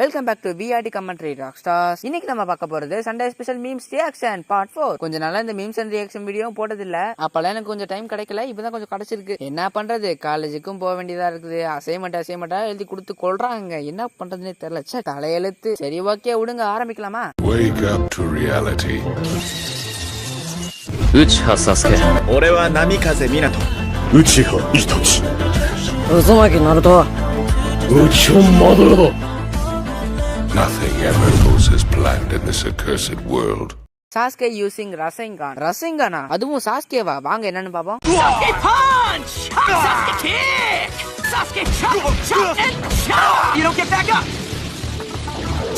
Welcome back to VRT commentary rockstars. இன்னைக்கு நம்ம பார்க்க போறது Sunday special memes reaction part 4. கொஞ்ச நாளா இந்த மீம்ஸ் அண்ட் ரியாக்ஷன் வீடியோ போட்டதில்ல. அப்பெல்லாம் எனக்கு கொஞ்சம் டைம் கிடைக்கல, இப்பதான் கொஞ்சம் கிடைச்சிருக்கு. என்ன பண்றது, காலேஜுக்கும் போக வேண்டியதா இருக்குது. அசைன்மெண்டா எழுதி கொடுத்து கொள்றாங்க, என்ன பண்றதுன்னே தெரியல. தலையெழுத்து. சரி, ஓகே, விடுங்க, ஆரம்பிக்கலாமா? Wake up to reality. Uchiha Sasuke. 俺は波風湊。Uchiha Itachi. Uzumaki Naruto. Uchiha Madara. Nothing ever goes as planned in this accursed world. Sasuke using Rasengan. Rasengana? அதுவும் சாஸ்கேவா? வாங்க என்னன்னு பாப்போம். Sasuke punch! Sasuke kick! Sasuke chop! Chop and chop! You don't get back up!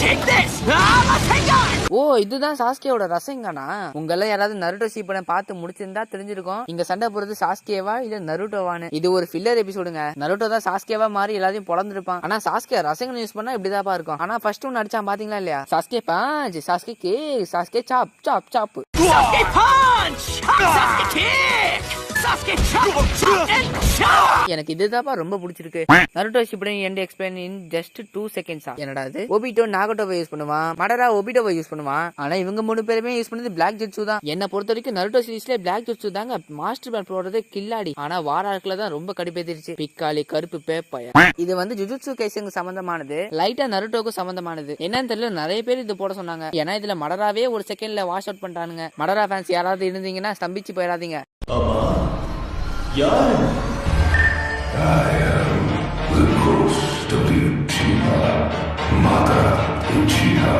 Take this! Rasengan! ஓ, இதுதான் சாஸ்கேவோட ரசங்கனா? உங்கள யாராவது Naruto சீப்பனை பார்த்து முடிச்சிருந்தா தெரிஞ்சிருக்கும் இங்க சண்டை போறது சாஸ்கேவா இல்ல நருட்டோவான்னு. இது ஒரு ஃபில்லர் எபிசோடுங்க. நருட்டோ தான் சாஸ்கேவா மாறி எல்லாத்தையும் பொளந்திருப்பான். ஆனா சாஸ்கே ரசங்கன் யூஸ் பண்ணா இப்படிதாப்பா இருக்கும். ஆனா ஃபர்ஸ்ட் ஒன்னு அடிச்சான் பாத்தீங்களா இல்லையா? Sasuke punch, Sasuke kick, Sasuke chop chop சாப். Sasuke punch! Sasuke kick! Sasuke chop! Chop and chop! எனக்கு இதுதான்ப்பா ரொம்ப பிடிச்சிருக்கு. Naruto Shippuden end explain in just 2 seconds. என்னடா இது? ஒபிட்டோ நாகட்டோவை யூஸ் பண்ணுவான், மடரா ஒபிட்டோவை யூஸ் பண்ணுவான். ஆனா இவங்க மூணு பேருமே யூஸ் பண்ணது பிளாக் ஜுட்சு தான். என்ன பொறுத்த வரைக்கும் நருட்டோ சீரிஸ்ல பிளாக் ஜுட்சு தாங்க மாஸ்டர் பிளான் போடுறது கில்லாடி. ஆனா வாராக்குல தான் ரொம்ப கடுப்பேத்திருச்சு. பிக்காளி கருப்பு பேப்பைய. இது வந்து ஜுஜுட்சு கைசங்க சம்பந்தமானது, லைட்டா நருட்டோக்கு சம்பந்தமானது. என்னன்னு தெரியல, நிறைய பேர் இது போட சொன்னாங்க. ஏன்னா இதுல மடராவே ஒரு செகண்ட்ல வாஷ் அவுட் பண்றானுங்க. மடரா ஃபேன்ஸ் யாராவது இருந்தீங்கன்னா ஸ்தம்பிச்சு போயிடாதீங்க. I am the ghost of the Uchiha Madara Uchiha.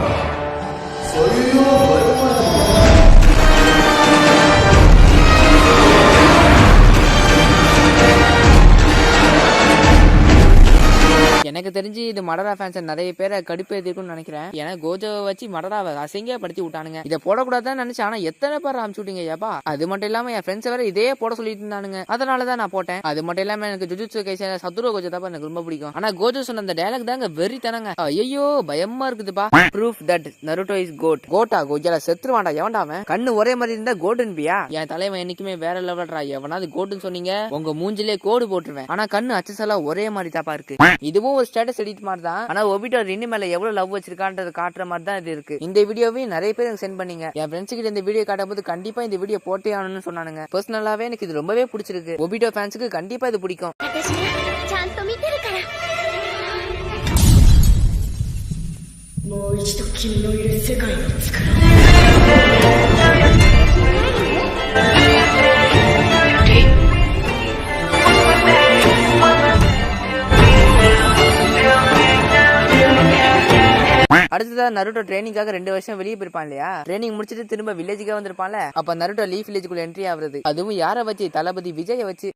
எனக்கு தெரிஞ்சு இது மடரா ஃபேன்ஸ் நிறைய பேரை கடுப்பேத்திருக்கும்னு நினைக்கிறேன். ஏன்னா கோஜோவை வச்சு மடராவை அசிங்கப்படுத்தி விட்டானுங்க. இதை போடக்கூடாதுன்னு நினைச்சேன், ஆனா எத்தனை பேர் அனுப்பிச்சு விட்டீங்க ஏப்பா. அது மட்டும் இல்லாம என் ஃப்ரெண்ட்ஸ் வேற இதே போட சொல்லிட்டு இருந்தானுங்க, அதனாலதான் நான் போட்டேன். அது மட்டும் இல்லாம எனக்கு ஜுஜுட்சு கைசன் சத்துரு கோஜோ தான் எனக்கு ரொம்ப பிடிக்கும். ஆனா கோஜோ சொன்ன அந்த டயலாக் தாங்க வெறி தானங்க. ஐயோ பயமா இருக்குதுப்பா. Proof that Naruto is goat. கோட்டா கோஜா செத்துருவாண்டா எவன்டா அவன்? கண்ணு ஒரே மாதிரி இருந்தா கோட்டுன்பியா? என் தலைவன் என்னைக்குமே வேற லெவல்ரா. எவனாவது கோட்டுன்னு சொன்னீங்க உங்க மூஞ்சிலே கோடு போட்டுருவேன். ஆனா கண்ணு அச்சசலா ஒரே மாதிரி தாப்பா இருக்கு. இதுவும் ஒரு ஸ்டேட்டஸ் எடிட் மாதிரி தான். ஆனா ஒபிட்டோ ரெண்டு மேல எவ்வளவு லவ் வச்சிருக்கான்றது காட்டுற மாதிரி தான் இது இருக்கு. இந்த வீடியோவையும் நிறைய பேர் எனக்கு சென்ட் பண்ணீங்க. என் ஃப்ரெண்ட்ஸ் கிட்ட இந்த வீடியோ காட்டும்போது கண்டிப்பா இந்த வீடியோ போட்டே ஆகணும்னு சொன்னானுங்க. பர்சனலாவே எனக்கு இது ரொம்பவே பிடிச்சிருக்கு. ஒபிட்டோ ஃபேன்ஸ்க்கு கண்டிப்பா இது பிடிக்கும். அடுத்ததா நருட்டோ ட்ரைனிங்காக 2 வருஷம் வெளியே போயிருப்பான் இல்லையா? ட்ரைனிங் முடிச்சிட்டு திரும்ப வில்லேஜுக்கு வந்திருப்பான்ல. அப்ப நருட்டோ லீஃப் வில்லேஜுக்குள்ள என்ட்ரி ஆகுறது. அதுவும் யாரை வச்சு? தளபதி விஜய வச்சு.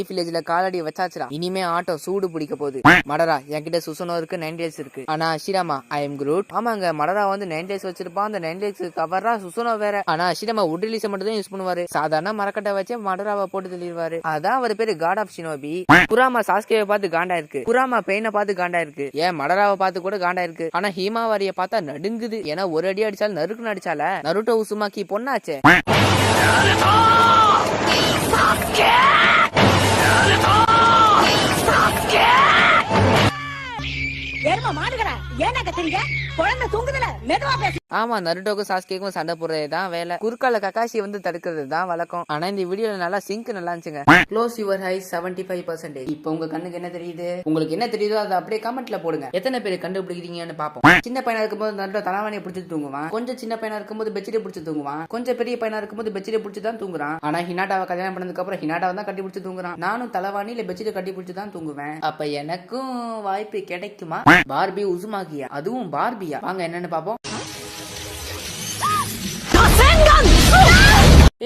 வில்லேஜ்ல காலடி வச்சாச்சுரா. இனிமே ஆட்டோ சூடு பிடிக்க போகுது. மடரா என்கிட்ட சுசனோ இருக்கு, 9 டேஸ் இருக்கு. ஆனா அஷிராமா ஐ எம் குரூட். ஆமாங்க, மடரா வந்து 9 டேஸ் வச்சிருப்பான். அந்த 9 டேஸ் கவரா சுசனோ வேற. ஆனா அஷிராமா உட் ரிலீஸ் மட்டும் தான் யூஸ் பண்ணுவாரு. சாதாரண மரக்கட்டை வச்சு மடராவை போட்டு தள்ளிடுவாரு. அதான் அவர் பேரு காட் ஆஃப் ஷினோபி. குராமா சாஸ்கேவை பார்த்து காண்டா இருக்கு, குராமா பெயினை பார்த்து காண்டா இருக்கு, ஏன் மடராவை பார்த்து கூட காண்டா இருக்கு. ஆனா ஹீமாவாரிய பார்த்தா நடுங்குது. ஏன்னா ஒரு அடி அடிச்சாலும் நறுக்குன்னு அடிச்சால. Naruto Uzumaki பொண்ணாச்சே. ஆமா, நருட்டோக்கும் சாஸ்கேக்கும் சண்டை போடுறதுதான் வேலை. குறுக்கால ககாஷி வந்து தடுக்கிறது தான் வழக்கம். ஆனா இந்த வீடியோல நல்லா சிங்க் நல்லா இருந்துச்சுங்க. Close your eyes 75%. இப்போ உங்க கண்ணுக்கு என்ன தெரியுது? உங்களுக்கு என்ன தெரியுதோ அதை அப்படியே கமெண்ட்ல போடுங்க. எத்தனை பேர் கண்டுபிடிக்கிறீங்கன்னு பாப்போம். சின்ன பையனா இருக்கும்போது நருட்டோ தலைவாணியை பிடிச்சிட்டு தூங்குவான். கொஞ்சம் சின்ன பையனா இருக்கும்போது பெட்ஷீட்டை பிடிச்சி தூங்குவான். கொஞ்சம் பெரிய பையனா இருக்கும்போது பெட்ஷீட்டை பிடிச்சி தான் தூங்குறான். ஆனா ஹினாட்டாவை கல்யாணம் பண்ணதுக்கு அப்புறம் ஹினாட்டாவை தான் கட்டி பிடிச்சி தூங்குறான். நானும் தலைவாணி இல்ல பெட்ஷீட்டை கட்டி பிடிச்சி தான் தூங்குவேன். அப்ப எனக்கும் வாய்ப்பு கிடைக்குமா? பார்பி உசுமாகியா, அதுவும் பார்பியா? வாங்க என்னன்னு பாப்போம்.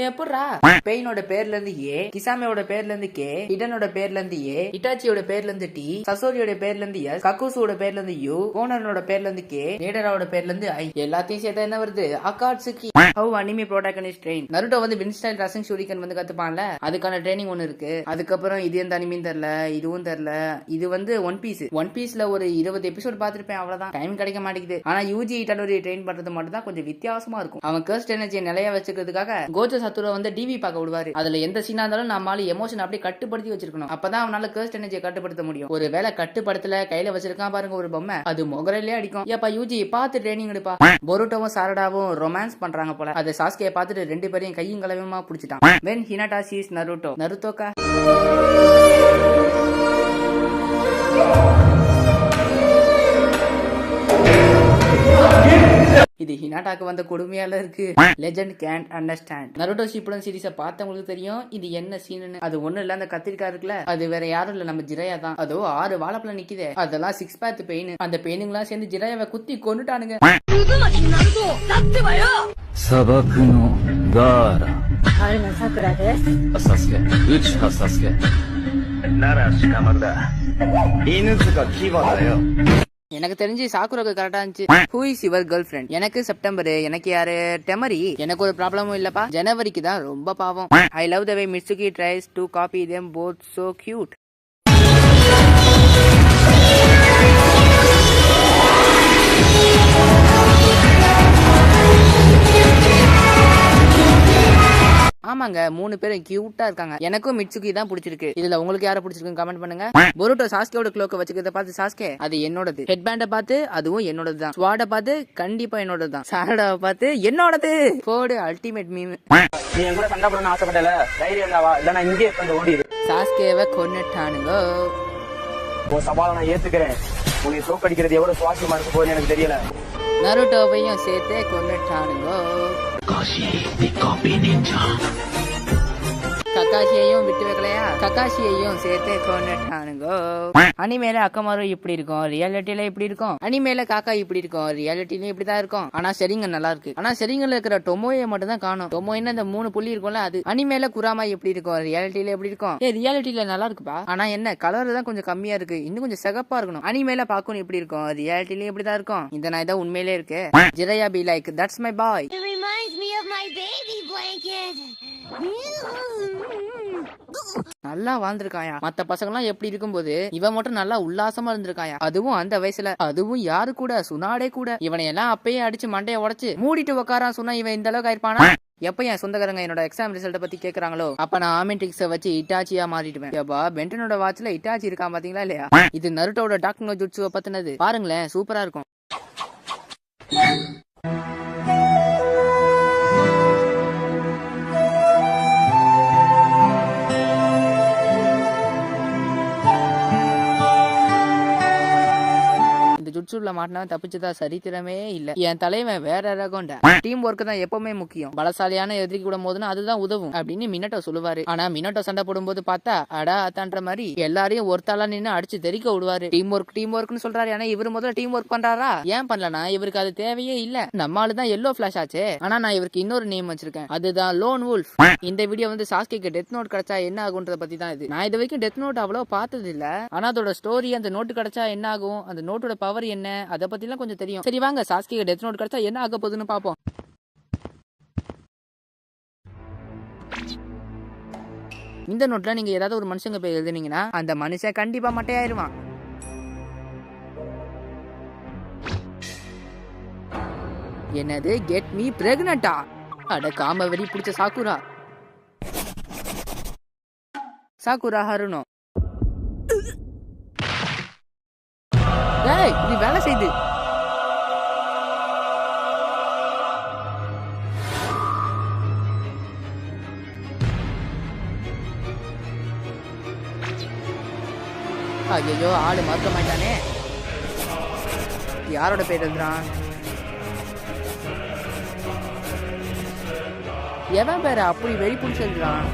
எப்படிரா பெயினோட பேர்ல இருந்து ஏ, கிசாமியோட பேர்ல இருந்து கே, இடனோட பேர்ல இருந்து ஏ, இட்டாச்சியோட பேர்ல இருந்து டி, சசோரியோட பேர்ல இருந்து எஸ், கக்கூசோட பேர்ல இருந்து யூ, கோனனோட பேர்ல இருந்து கே, நேடராவோட பேர்ல இருந்து ஐ. எல்லாத்தையும் சேர்த்தா என்ன வருது? Akatsuki. How anime protagonist train. Naruto வந்து வின்ஸ்டைல் ரசிங் ஷூரிகன் வந்து கத்துப்பான்ல, அதுக்கான ட்ரைனிங் ஒன்னு இருக்கு. அதுக்கப்புறம் இது எந்த அனிமின்னு தெரியல, இதுவும் தெரியல. இது வந்து ஒன் பீஸ்ல ஒரு 20 எபிசோட் பாத்திருப்பேன், அவ்வளவுதான். டைம் கிடைக்க மாட்டேங்குது. ஆனா யூஜி இட்டாடோரி ட்ரெயின் பண்றது மட்டும் தான் கொஞ்சம் வித்தியாசமா இருக்கும். அவன் கர்ஸ்ட் எனர்ஜியை நிலைய வச்சுக்கிறதுக்காக கோஜோ சத்துரு வந்து டிவி பார்க்க விடுவாரு. அதுல எந்த சீனா இருந்தாலும் நம்மளால எமோஷன் அப்படியே கட்டுப்படுத்தி வச்சிருக்கணும். அப்பதான் அவனால கர்ஸ்ட் எனர்ஜியை கட்டுப்படுத்த முடியும். ஒரு வேலை கட்டுப்படுத்தல, கையில வச்சிருக்கான் பாருங்க ஒரு பொம்மை, அது முகரையிலே அடிக்கும். ஏப்பா யூஜி பார்த்து ட்ரைனிங் எடுப்பா. பொருட்டோவும் சாரடாவும் ரொமான்ஸ் பண்றாங்க போல. அது சாஸ்கே பார்த்துட்டு 2 பேரையும் கையும் கலவமா புடிச்சிட்டான். when Hinata sees நருட்டோக்கா இது ஹினாட்டாக்கு வந்த கொடுமையால இருக்கு. Legend can't understand. Naruto Shippuden சீரிஸை பார்த்தவங்களுக்கு தெரியும் இது என்ன சீன்னு. அது ஒண்ணு இல்ல, அந்த கத்திரிக்காய் இருக்குல்ல, அது வேற யாரும் இல்ல, நம்ம ஜிரையா தான். அதோ 6 வாழைப்பழம் நிக்குதே, அதெல்லாம் 6 பேத் பெயின். அந்த பெயினுங்கெல்லாம் சேர்ந்து ஜிரையாவை குத்தி கொண்டுட்டானுங்க. 砂漠のガーラ春の桜です。サスケ内葉サスケなら鹿丸だ。犬塚牙だよ。எனக்கு தெரிஞ்சு சாக்குராக்கு கரெக்டா இருந்துச்சு. Who is your girl friend? எனக்கு செப்டம்பர். எனக்கு யாரு? டெமரி. எனக்கு ஒரு ப்ராப்ளமும் இல்லப்பா, ஜனவரிக்கு தான் ரொம்ப பாவம். I love the way Mitsuki tries to copy them both so cute. ஆமாங்க, 3 பேரும் கியூட்டா இருக்காங்க. எனக்கும் மிட்சுகி தான் பிடிச்சிருக்கு. இதுல உங்களுக்கு யாரை பிடிச்சிருக்குன்னு கமெண்ட் பண்ணுங்க. பொருட்டோ சாஸ்கேவோட க்ளோக்க வச்சுக்கிறத பார்த்து சாஸ்கே அது என்னோடது. ஹெட் பேண்ட பார்த்து அதுவும் என்னோடது தான். ஸ்வாட பார்த்து கண்டிப்பா என்னோடது தான். சாரடாவை பார்த்து என்னோடது. போடு அல்டிமேட் மீம். நீ என் கூட சண்டை போடணும்னு ஆசைப்பட்டல, தைரியம் இருந்தாவா இல்ல நான் இங்கே வந்து ஓடிடு. சாஸ்கேவை கொன்னுட்டானுங்க. உன் சவாலை நான் ஏத்துக்கிறேன். உன்னை தோக்கடிக்கிறது எவ்வளவு சுவாரஸ்யமா இருக்க போகுதுன்னு எனக்கு தெரியல. நருட்டோவையும் சேர்த்து கொன்னுட்டானுங்க. கக்காஷியையும் விட்டு வைக்கலையா? கக்காஷியையும் சேர்த்து கொண்டுட்டானுங்க. அனிமேல அக்கமாரு இப்படி இருக்கும், ரியாலிட்டியில இப்படி இருக்கும். அனிமேல காக்கா இப்படி இருக்கும், ரியாலிட்டில இப்படிதான் இருக்கும். ஆனா சரிங்க நல்லா இருக்கு. ஆனா சரிங்கல இருக்கிற டொமோயை மட்டும் தான் காணும். டொமோயின்னு அந்த 3 புள்ளி இருக்கும்ல, அது. அனிமேல குராமா எப்படி இருக்கும், ரியாலிட்டியில எப்படி இருக்கும்? ரியாலிட்டியில நல்லா இருக்குப்பா. ஆனா என்ன கலர் தான் கொஞ்சம் கம்மியா இருக்கு, இன்னும் கொஞ்சம் சிகப்பா இருக்கணும். அனிமேல பாக்கணும் எப்படி இருக்கும், ரியாலிட்டில இப்படிதான் இருக்கும். இந்த நாய் தான் உண்மையிலே இருக்கு. Jiraiya be like that's my boy. It reminds me of my baby blanket. நல்லா வாழ்ந்திருக்காயா. மத்த பசங்க எல்லாம் எப்படி இருக்கும்போது இவன் மட்டும் நல்லா உல்லாசமா இருந்திருக்காயா. அதுவும் அந்த வயசுல, அதுவும் யாரு கூட? சுனாடே கூட. இவனை எல்லாம் அப்பயே அடிச்சு மண்டைய உடைச்சு மூடிட்டு உக்காரான். சொன்னா இவன் இந்த அளவுக்கு ஆயிருப்பானா? எப்ப என் சொந்தக்காரங்க என்னோட எக்ஸாம் ரிசல்ட்ட பத்தி கேக்குறாங்களோ அப்ப நான் ஆமென்ட்ரிக்ஸ வச்சு இட்டாச்சியா மாறிடுவேன். ஏப்பா பென்டனோட வாட்ச்ல இட்டாச்சி இருக்கான் பாத்தீங்களா இல்லையா? இது நருட்டோட டாக்டர் ஜுட்சுவை பத்தினது. பாருங்களேன், சூப்பரா இருக்கும். ஜுட்சுல மாட்டினா தப்பிச்சதா சரித்திரமே இல்ல. என் தலைவன் வேற ரகம்டா. டீம் ஒர்க் தான் எப்பவுமே முக்கியம். பலசாலியான எதிரிக்கு கூட போதுன்னா அதுதான் உதவும் அப்படின்னு மினட்டோ சொல்லுவாரு. ஆனா மினட்டோ சண்டை போடும்போது பார்த்தா அடா அத்தான்ற மாதிரி எல்லாரையும் ஒருத்தாளா நின்று அடிச்சு தெரிக்க விடுவாரு. டீம் ஒர்க்னு சொல்றாரு. ஆனா இவரு முதல்ல டீம் ஒர்க் பண்றாரா? ஏன் பண்ணலனா இவருக்கு அது தேவையே இல்ல. நம்மளுதான் எல்லோ பிளாஷ் ஆச்சே. ஆனா நான் இவருக்கு இன்னொரு நேம் வச்சிருக்கேன், அதுதான் லோன் வுல்ஃப். இந்த வீடியோ வந்து சாஸ்கேக்கு டெத் நோட் கிடைச்சா என்ன ஆகும்ன்றத பத்தி தான் இது. நான் இது வரைக்கும் டெத் நோட் அவ்வளவு பார்த்தது இல்ல. ஆனா அதோட ஸ்டோரி, அந்த நோட்டு கிடைச்சா என்ன ஆகும், அந்த நோட்டோட பவர் என்ன, அத பத்தி எல்லாம் கொஞ்சம் தெரியும். சரி வாங்க சாஸ்கேக்கு டெத் நோட் கிடைச்சா என்ன ஆக போகுதுன்னு பாப்போம். இந்த நோட்ல நீங்க ஏதாவது ஒரு மனுஷங்க பேர் எழுதுனீங்கன்னா அந்த மனுஷன் கண்டிப்பா மட்டையாயிருவான். என்னது கெட் மீ பிரெக்னட்டா? அட காம வெறி பிடிச்ச சாக்குரா. சாக்குரா ஹருனோ. ஏய் இது வேலை செய்து. ஐயோ ஆளு மறக்க மாட்டானே. யாரோட பேர் எழுதுறான்? எவன் பேர அப்படி வெறி பிடிச்சி எழுதுறான்?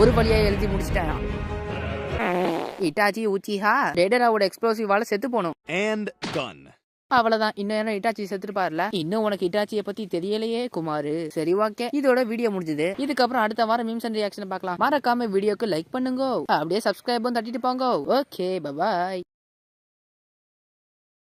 ஒரு வழியா எழுதி முடிச்சிட்டேன். இட்டாச்சி உச்சிஹா ரேடராவோட எக்ஸ்ப்ளோசிவால செத்து போனோம். And done. அவ்வளவுதான். இன்னும் இட்டாச்சி செத்துருப்பாருல. இன்னும் உனக்கு இட்டாச்சியை பத்தி தெரியலையே குமாரு. சரி ஓகே, இதோட வீடியோ முடிஞ்சது. இதுக்கப்புறம் அடுத்த வாரம் மீம்ஸ் அண்ட் ரியாக்ஷன் பார்க்கலாம். மறக்காம வீடியோக்கு லைக் பண்ணுங்க, அப்படியே சப்ஸ்கிரைபும் தட்டிட்டு போங்க. Okay, by.